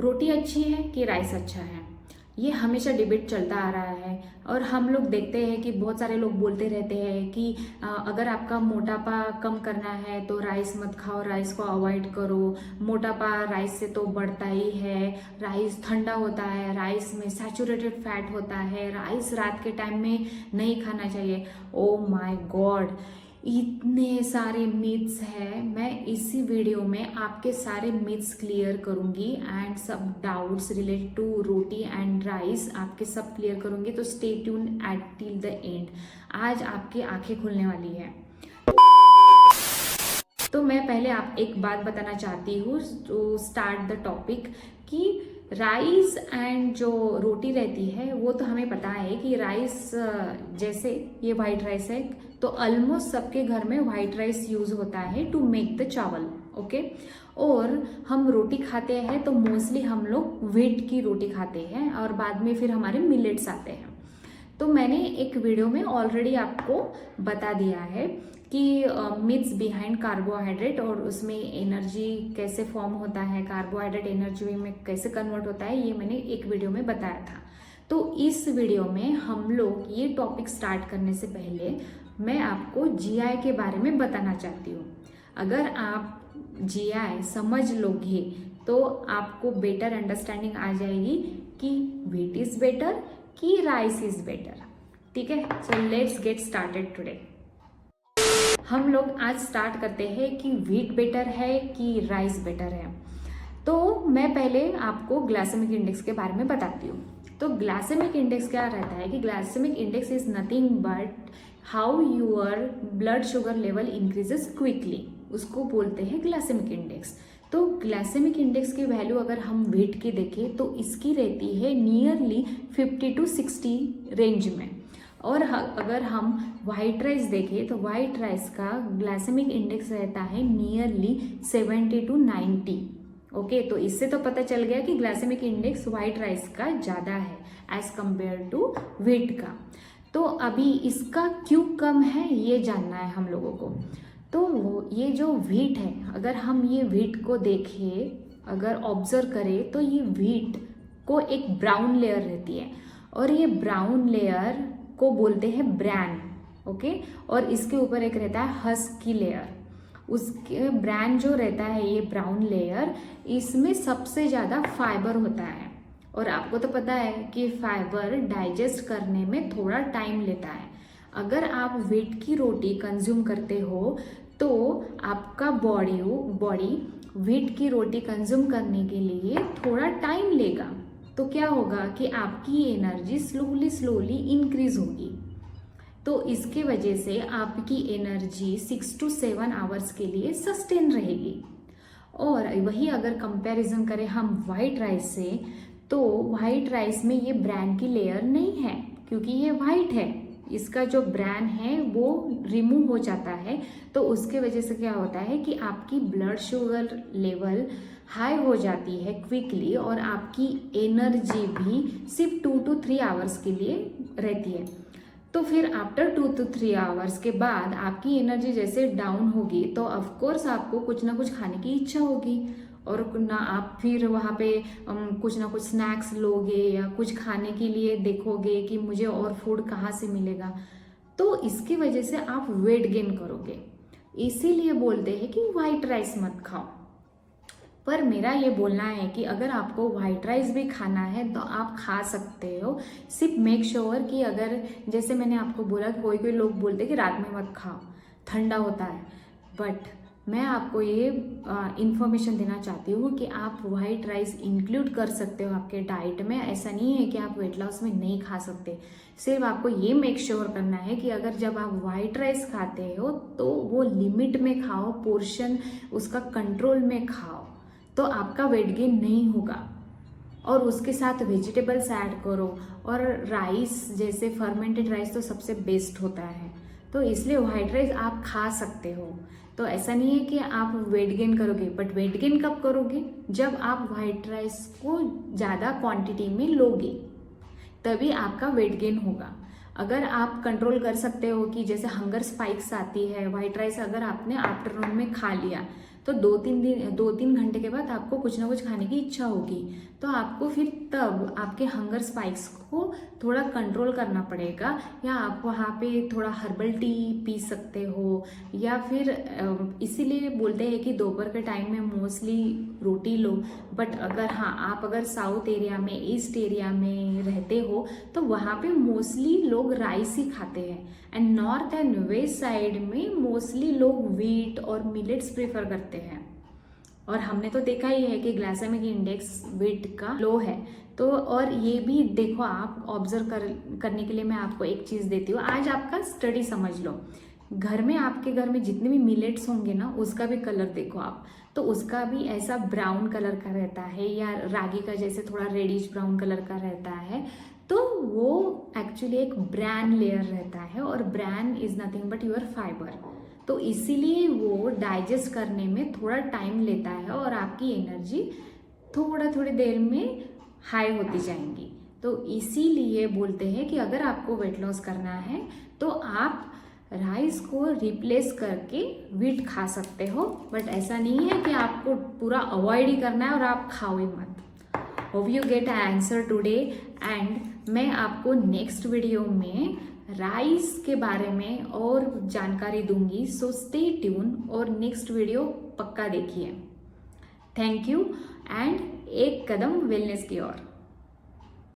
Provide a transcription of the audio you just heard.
रोटी अच्छी है कि राइस अच्छा है, ये हमेशा डिबेट चलता आ रहा है। और हम लोग देखते हैं कि बहुत सारे लोग बोलते रहते हैं कि अगर आपका मोटापा कम करना है तो राइस मत खाओ, राइस को अवॉइड करो, मोटापा राइस से तो बढ़ता ही है, राइस ठंडा होता है, राइस में सैचुरेटेड फैट होता है, राइस रात के टाइम में नहीं खाना चाहिए। ओ माय गॉड, इतने सारे मिथ्स हैं। मैं इसी वीडियो में आपके सारे मिथ्स क्लियर करूंगी एंड सब doubts related to roti and rice आपके सब क्लियर करूंगी। तो stay tune at till the end. आज आपकी आंखें खुलने वाली है। तो मैं पहले आप एक बात बताना चाहती हूँ टू स्टार्ट द टॉपिक कि राइस एंड जो रोटी रहती है वो तो हमें पता है कि राइस जैसे ये वाइट राइस है तो ऑलमोस्ट सबके घर में वाइट राइस यूज होता है टू मेक द चावल, ओके। और हम रोटी खाते हैं तो मोस्टली हम लोग व्हीट की रोटी खाते हैं और बाद में फिर हमारे मिलेट्स आते हैं। तो मैंने एक वीडियो में ऑलरेडी आपको बता दिया है कि मिथ्स बिहाइंड कार्बोहाइड्रेट और उसमें एनर्जी कैसे फॉर्म होता है, कार्बोहाइड्रेट एनर्जी में कैसे कन्वर्ट होता है, ये मैंने एक वीडियो में बताया था। तो इस वीडियो में हम लोग ये टॉपिक स्टार्ट करने से पहले मैं आपको जीआई के बारे में बताना चाहती हूँ। अगर आप जीआई समझ लोगे तो आपको बेटर अंडरस्टैंडिंग आ जाएगी कि व्हीट इज बेटर कि राइस इज बेटर। ठीक है, so let's get started today. हम लोग आज स्टार्ट करते हैं कि व्हीट बेटर है कि राइस बेटर है। तो मैं पहले आपको ग्लाइसेमिक इंडेक्स के बारे में बताती हूँ। तो ग्लाइसेमिक इंडेक्स क्या रहता है कि glycemic index is nothing but how your blood sugar level increases quickly, उसको बोलते हैं ग्लाइसेमिक इंडेक्स। तो ग्लाइसेमिक इंडेक्स की वैल्यू अगर हम व्हीट की देखें तो इसकी रहती है नियरली 50 to 60 रेंज में। और अगर हम वाइट राइस देखें तो वाइट राइस का ग्लाइसेमिक इंडेक्स रहता है नियरली 70 to 90। ओके, तो इससे तो पता चल गया कि ग्लाइसेमिक इंडेक्स वाइट राइस का ज़्यादा है एज कंपेयर टू व्हीट का। तो अभी इसका क्यों कम है ये जानना है हम लोगों को। तो ये जो व्हीट है, अगर हम ये व्हीट को देखें, अगर ऑब्जर्व करें तो ये व्हीट को एक ब्राउन लेयर रहती है और ये ब्राउन लेयर को बोलते हैं ब्रैन, ओके। और इसके ऊपर एक रहता है हस्क की लेयर। उसके ब्रैन जो रहता है ये ब्राउन लेयर, इसमें सबसे ज़्यादा फाइबर होता है। और आपको तो पता है कि फाइबर डाइजेस्ट करने में थोड़ा टाइम लेता है। अगर आप व्हीट की रोटी कंज्यूम करते हो तो आपका बॉडी व्हीट की रोटी कंज्यूम करने के लिए थोड़ा टाइम लेगा। तो क्या होगा कि आपकी एनर्जी स्लोली इंक्रीज होगी। तो इसके वजह से आपकी एनर्जी 6 to 7 आवर्स के लिए सस्टेन रहेगी। और वही अगर कंपैरिजन करें हम वाइट राइस से, तो वाइट राइस में ये ब्रैन की लेयर नहीं है क्योंकि ये वाइट है। इसका जो ब्रैन है वो रिमूव हो जाता है। तो उसके वजह से क्या होता है कि आपकी ब्लड शुगर लेवल हाई हो जाती है क्विकली और आपकी एनर्जी भी सिर्फ 2 to 3 आवर्स के लिए रहती है। तो फिर आफ्टर 2 to 3 आवर्स के बाद आपकी एनर्जी जैसे डाउन होगी तो ऑफकोर्स आपको कुछ ना कुछ खाने की इच्छा होगी और ना आप फिर वहाँ पे कुछ ना कुछ स्नैक्स लोगे या कुछ खाने के लिए देखोगे कि मुझे और फूड कहाँ से मिलेगा। तो इसकी वजह से आप वेट गेन करोगे। इसीलिए बोलते हैं कि वाइट राइस मत खाओ। पर मेरा ये बोलना है कि अगर आपको वाइट राइस भी खाना है तो आप खा सकते हो, सिर्फ मेक श्योर कि अगर जैसे मैंने आपको बोला कि कोई कोई लोग बोलते हैं कि रात में मत खाओ, ठंडा होता है। बट मैं आपको ये इन्फॉर्मेशन देना चाहती हूँ कि आप वाइट राइस इंक्लूड कर सकते हो आपके डाइट में। ऐसा नहीं है कि आप वेट लॉस में नहीं खा सकते। सिर्फ आपको ये मेक श्योर करना है कि अगर जब आप वाइट राइस खाते हो तो वो लिमिट में खाओ, पोर्शन उसका कंट्रोल में खाओ, तो आपका वेट गेन नहीं होगा। और उसके साथ वेजिटेबल्स ऐड करो। और राइस जैसे फर्मेंटेड राइस तो सबसे बेस्ट होता है। तो इसलिए वाइट राइस आप खा सकते हो। तो ऐसा नहीं है कि आप वेट गेन करोगे, बट वेट गेन कब करोगे? जब आप वाइट राइस को ज़्यादा क्वांटिटी में लोगे तभी आपका वेट गेन होगा। अगर आप कंट्रोल कर सकते हो कि जैसे हंगर स्पाइक्स आती है, वाइट राइस अगर आपने आफ्टरनून में खा लिया तो 2-3 घंटे के बाद आपको कुछ ना कुछ खाने की इच्छा होगी, तो आपको फिर तब आपके हंगर स्पाइक्स को थोड़ा कंट्रोल करना पड़ेगा, या आप वहाँ पे थोड़ा हर्बल टी पी सकते हो, या फिर इसीलिए बोलते हैं कि दोपहर के टाइम में मोस्टली रोटी लो। बट आप अगर साउथ एरिया में, ईस्ट एरिया में रहते हो तो वहाँ पे मोस्टली लोग राइस ही खाते हैं, and north and west side में मोस्टली लोग व्हीट और मिलेट्स प्रेफर करते हैं। और हमने तो देखा ही है कि ग्लाइसेमिक इंडेक्स व्हीट का लो है। तो और ये भी देखो, आप ऑब्जर्व करने के लिए मैं आपको एक चीज़ देती हूँ। आज आपका स्टडी समझ लो, आपके घर में जितने भी मिलेट्स होंगे ना, उसका भी कलर देखो आप, तो उसका भी ऐसा ब्राउन कलर का रहता है, या रागी का जैसे थोड़ा रेडिश ब्राउन कलर का रहता है। तो वो एक्चुअली एक ब्रैन लेयर रहता है, और bran is nothing but your fibre. तो इसीलिए वो डाइजेस्ट करने में थोड़ा टाइम लेता है, और आपकी एनर्जी थोड़ी देर में हाई होती जाएंगी। तो इसीलिए बोलते हैं कि अगर आपको वेट लॉस करना है तो आप राइस को रिप्लेस करके व्हीट खा सकते हो, बट ऐसा नहीं है कि आपको पूरा अवॉइड ही करना है और आप खाओ ही मत। Hope you get answer today, and मैं आपको नेक्स्ट वीडियो में राइस के बारे में और जानकारी दूंगी, सो स्टे ट्यून और नेक्स्ट वीडियो पक्का देखिए। थैंक यू, एंड एक कदम वेलनेस की ओर।